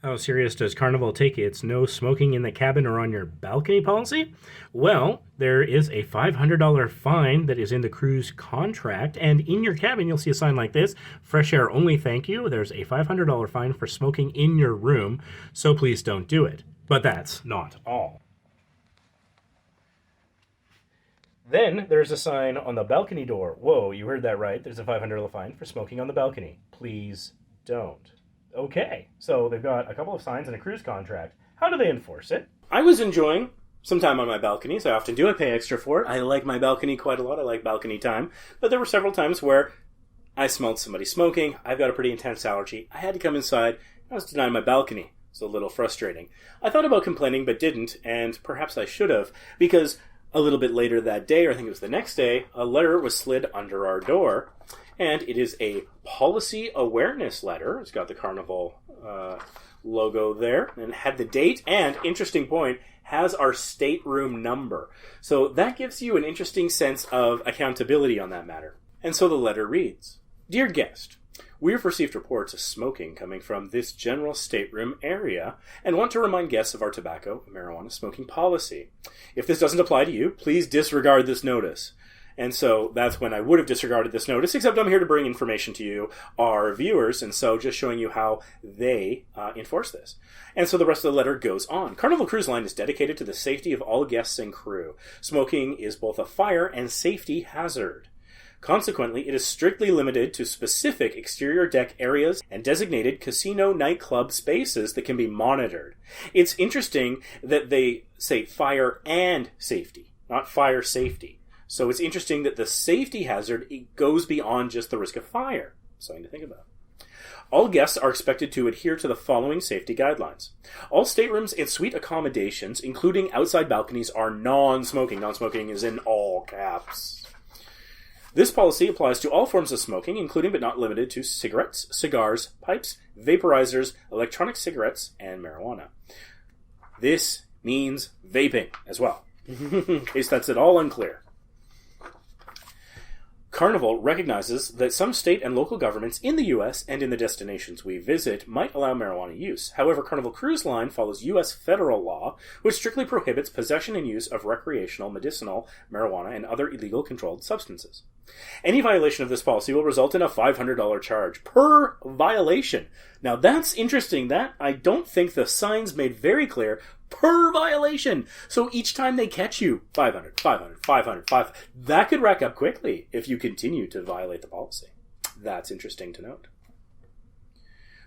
How serious does Carnival take its no smoking in the cabin or on your balcony policy? Well, there is a $500 fine that is in the cruise contract, and in your cabin you'll see a sign like this: fresh air only, thank you. There's a $500 fine for smoking in your room, so please don't do it. But that's not all. Then there's a sign on the balcony door. Whoa, you heard that right. There's a $500 fine for smoking on the balcony. Please don't. Okay, so they've got a couple of signs and a cruise contract. How do they enforce it? I was enjoying some time on my balconies. I often do. I pay extra for it. I like my balcony quite a lot. I like balcony time. But there were several times where I smelled somebody smoking. I've got a pretty intense allergy. I had to come inside. I was denied my balcony. It's a little frustrating. I thought about complaining but didn't, and perhaps I should have, because a little bit later that day, or I think it was the next day, a letter was slid under our door. And it is a policy awareness letter. It's got the Carnival logo there, and had the date, and, interesting point, has our stateroom number. So that gives you an interesting sense of accountability on that matter. And so the letter reads, "Dear guest, we have received reports of smoking coming from this general stateroom area and want to remind guests of our tobacco and marijuana smoking policy. If this doesn't apply to you, please disregard this notice." And so that's when I would have disregarded this notice, except I'm here to bring information to you, our viewers, and so just showing you how they enforce this. And so the rest of the letter goes on. Carnival Cruise Line is dedicated to the safety of all guests and crew. Smoking is both a fire and safety hazard. Consequently, it is strictly limited to specific exterior deck areas and designated casino nightclub spaces that can be monitored. It's interesting that they say fire and safety, not fire safety. So it's interesting that the safety hazard goes beyond just the risk of fire. Something to think about. All guests are expected to adhere to the following safety guidelines. All staterooms and suite accommodations, including outside balconies, are non-smoking. Non-smoking is in all caps. This policy applies to all forms of smoking, including but not limited to cigarettes, cigars, pipes, vaporizers, electronic cigarettes, and marijuana. This means vaping as well, in case that's at all unclear. Carnival recognizes that some state and local governments in the U.S. and in the destinations we visit might allow marijuana use. However, Carnival Cruise Line follows U.S. federal law, which strictly prohibits possession and use of recreational, medicinal, marijuana, and other illegal controlled substances. Any violation of this policy will result in a $500 charge per violation. Now that's interesting. That I don't think the signs made very clear. Per violation. So each time they catch you, 500, 500, 500, 500. That could rack up quickly if you continue to violate the policy. That's interesting to note.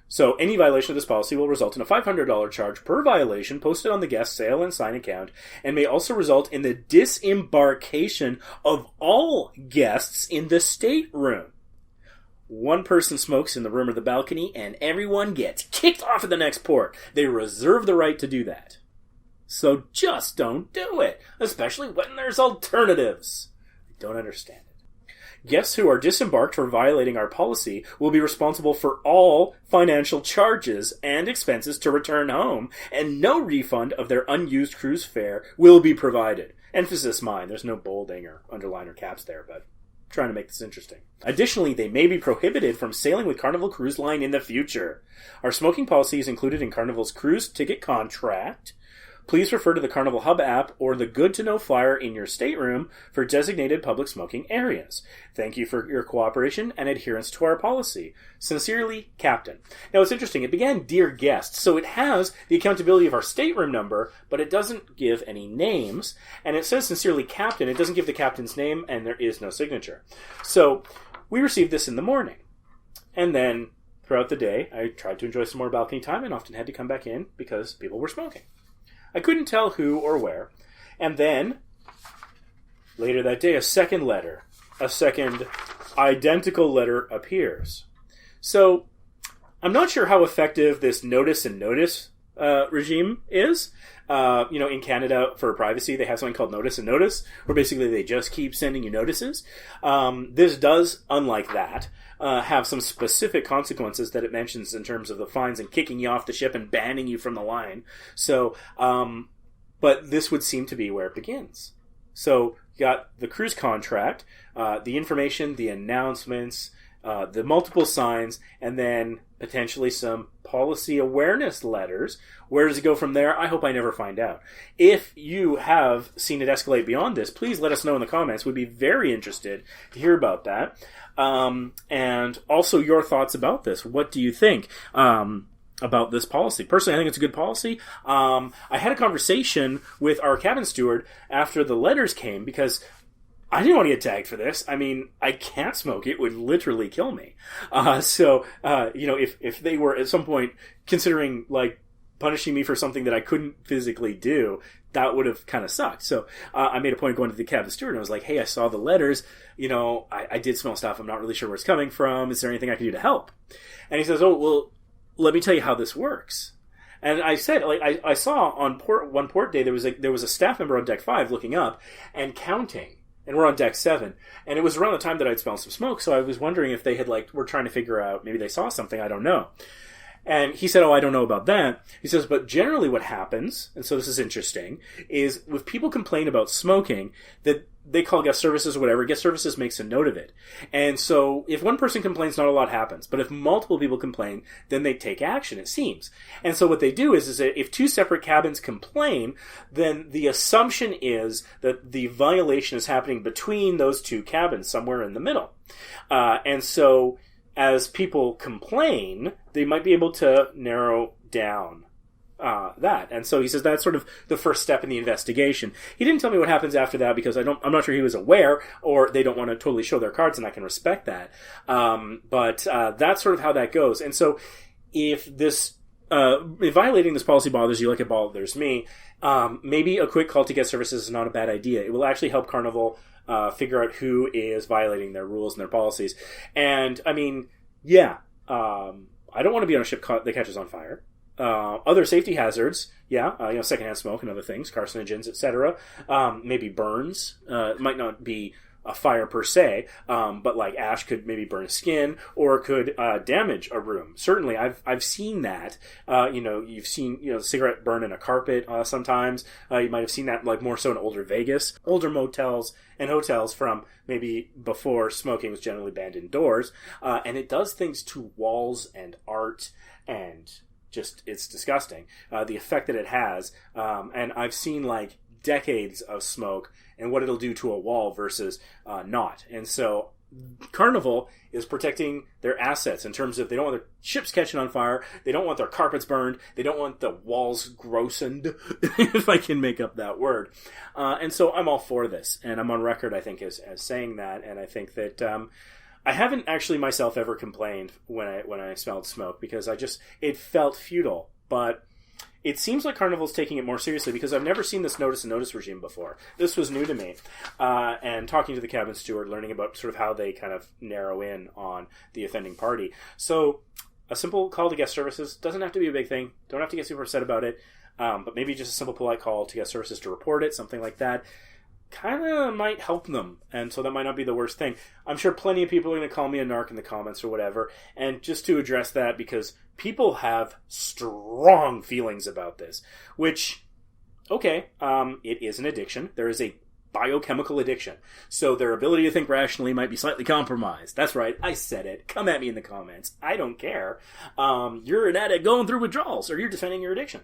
So any violation of this policy will result in a $500 charge per violation posted on the guest sale and sign account, and may also result in the disembarkation of all guests in the stateroom. One person smokes in the room or the balcony, and everyone gets kicked off at the next port. They reserve the right to do that. So just don't do it, especially when there's alternatives. I don't understand it. Guests who are disembarked for violating our policy will be responsible for all financial charges and expenses to return home, and no refund of their unused cruise fare will be provided. Emphasis mine, there's no bolding or underline or caps there, but I'm trying to make this interesting. Additionally, they may be prohibited from sailing with Carnival Cruise Line in the future. Our smoking policy is included in Carnival's cruise ticket contract. Please refer to the Carnival Hub app or the Good to Know flyer in your stateroom for designated public smoking areas. Thank you for your cooperation and adherence to our policy. Sincerely, Captain. Now, it's interesting. It began Dear Guest, so it has the accountability of our stateroom number, but it doesn't give any names. And it says Sincerely, Captain. It doesn't give the captain's name, and there is no signature. So we received this in the morning. And then throughout the day, I tried to enjoy some more balcony time and often had to come back in because people were smoking. I couldn't tell who or where. And then, later that day, a second identical letter appears. So, I'm not sure how effective this notice and notice regime is. In Canada, for privacy, they have something called notice and notice, where basically they just keep sending you notices. This does, unlike that, have some specific consequences that it mentions in terms of the fines and kicking you off the ship and banning you from the line. So, but this would seem to be where it begins. So, you got the cruise contract, the information, the announcements, the multiple signs, and then potentially some policy awareness letters. Where does it go from there? I hope I never find out. If you have seen it escalate beyond this, please let us know in the comments. We'd be very interested to hear about that. And also your thoughts about this. What do you think about this policy? Personally, I think it's a good policy. I had a conversation with our cabin steward after the letters came because I didn't want to get tagged for this. I mean, I can't smoke. It would literally kill me. If they were at some point considering, like, punishing me for something that I couldn't physically do, that would have kind of sucked. So I made a point of going to the cabin steward, and I was like, hey, I saw the letters. I did smell stuff. I'm not really sure where it's coming from. Is there anything I can do to help? And he says, oh, well, let me tell you how this works. And I said, like, I saw on one port day, there was a staff member on deck 5 looking up and counting. And we're on deck 7. And it was around the time that I'd smelled some smoke, so I was wondering if they had, were trying to figure out, maybe they saw something, I don't know. And he said, oh, I don't know about that. He says, but generally what happens, and so this is interesting, is if people complain about smoking, that they call guest services or whatever, guest services makes a note of it. And so if one person complains, not a lot happens. But if multiple people complain, then they take action, it seems. And so what they do is that if 2 separate cabins complain, then the assumption is that the violation is happening between those 2 cabins, somewhere in the middle. And so as people complain, they might be able to narrow down that. And so he says that's sort of the first step in the investigation. He didn't tell me what happens after that because I'm not sure he was aware, or they don't want to totally show their cards, and I can respect that. But that's sort of how that goes. And so if violating this policy bothers you like it bothers me, maybe a quick call to guest services is not a bad idea. It will actually help Carnival figure out who is violating their rules and their policies. And I mean, I don't want to be on a ship that catches on fire. Other safety hazards, secondhand smoke and other things, carcinogens, etc. Maybe burns. It might not be a fire per se, but like ash could maybe burn skin or could damage a room. Certainly, I've seen that. You've seen cigarette burn in a carpet sometimes. You might have seen that like more so in older motels and hotels from maybe before smoking was generally banned indoors, and it does things to walls and art and just it's disgusting the effect that it has. And I've seen like decades of smoke and what it'll do to a wall versus not. And so Carnival is protecting their assets in terms of they don't want their ships catching on fire, they don't want their carpets burned, they don't want the walls grossened, if I can make up that word. And so I'm all for this, and I'm on record, I think, as saying that. And I think that I haven't actually myself ever complained when I smelled smoke because it felt futile. But it seems like Carnival's taking it more seriously because I've never seen this notice and notice regime before. This was new to me. And talking to the cabin steward, learning about sort of how they kind of narrow in on the offending party. So a simple call to guest services doesn't have to be a big thing. Don't have to get super upset about it. But maybe just a simple polite call to guest services to report it, something like that. Kind of might help them, and so that might not be the worst thing. I'm sure plenty of people are going to call me a narc in the comments or whatever, and just to address that, because people have strong feelings about this, which, okay, it is an addiction. There is a biochemical addiction, so their ability to think rationally might be slightly compromised. That's right, I said it. Come at me in the comments. I don't care. You're an addict going through withdrawals, or you're defending your addiction.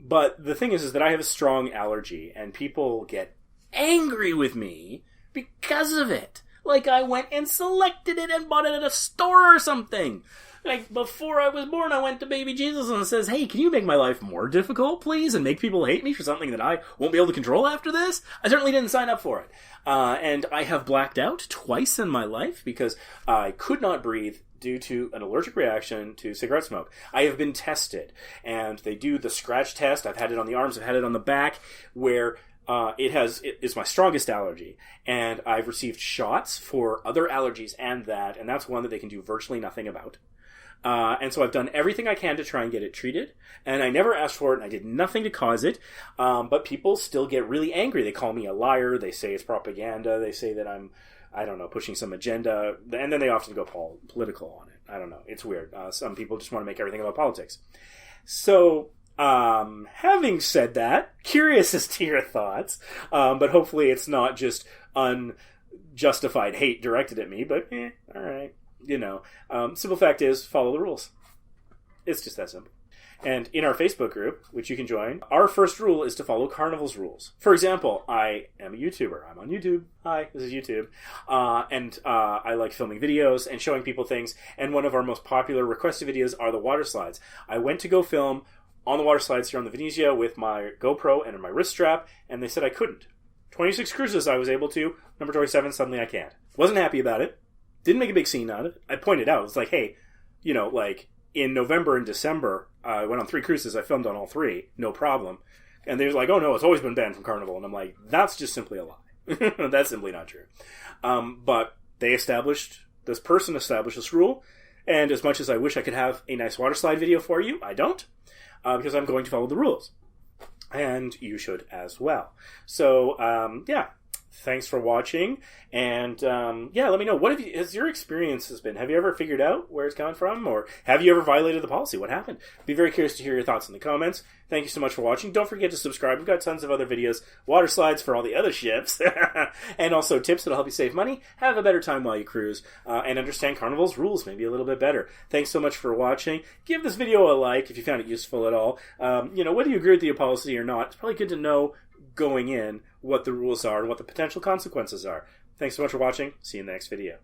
But the thing is that I have a strong allergy, and people get angry with me because of it. Like I went and selected it and bought it at a store or something. Like before I was born, I went to baby Jesus and says, hey, can you make my life more difficult, please? And make people hate me for something that I won't be able to control after this? I certainly didn't sign up for it. And I have blacked out twice in my life because I could not breathe due to an allergic reaction to cigarette smoke. I have been tested, and they do the scratch test. I've had it on the arms, I've had it on the back, where it is my strongest allergy. And I've received shots for other allergies and that's one that they can do virtually nothing about. And so I've done everything I can to try and get it treated, and I never asked for it, and I did nothing to cause it, but people still get really angry. They call me a liar, they say it's propaganda, they say that I'm pushing some agenda, and then they often go political on it. I don't know. It's weird. Some people just want to make everything about politics. So, having said that, curious as to your thoughts, but hopefully it's not just unjustified hate directed at me, but, alright. Simple fact is, follow the rules. It's just that simple. And in our Facebook group, which you can join, our first rule is to follow Carnival's rules. For example, I am a YouTuber. I'm on YouTube. Hi, this is YouTube. And I like filming videos and showing people things. And one of our most popular requested videos are the water slides. I went to go film on the water slides here on the Venezia with my GoPro and my wrist strap, and they said I couldn't. 26 cruises I was able to. Number 27, suddenly I can't. Wasn't happy about it. Didn't make a big scene on it. I pointed out. It's like, hey, in November and December, I went on 3 cruises. I filmed on all 3. No problem. And they're like, oh, no, it's always been banned from Carnival. And I'm like, that's just simply a lie. That's simply not true. But this person established this rule. And as much as I wish I could have a nice water slide video for you, I don't. Because I'm going to follow the rules. And you should as well. So, thanks for watching. And, let me know. What has your experiences been? Have you ever figured out where it's coming from? Or have you ever violated the policy? What happened? Be very curious to hear your thoughts in the comments. Thank you so much for watching. Don't forget to subscribe. We've got tons of other videos, water slides for all the other ships, and also tips that'll help you save money, have a better time while you cruise, and understand Carnival's rules maybe a little bit better. Thanks so much for watching. Give this video a like if you found it useful at all. Whether you agree with the policy or not, it's probably good to know going in what the rules are and what the potential consequences are. Thanks so much for watching. See you in the next video.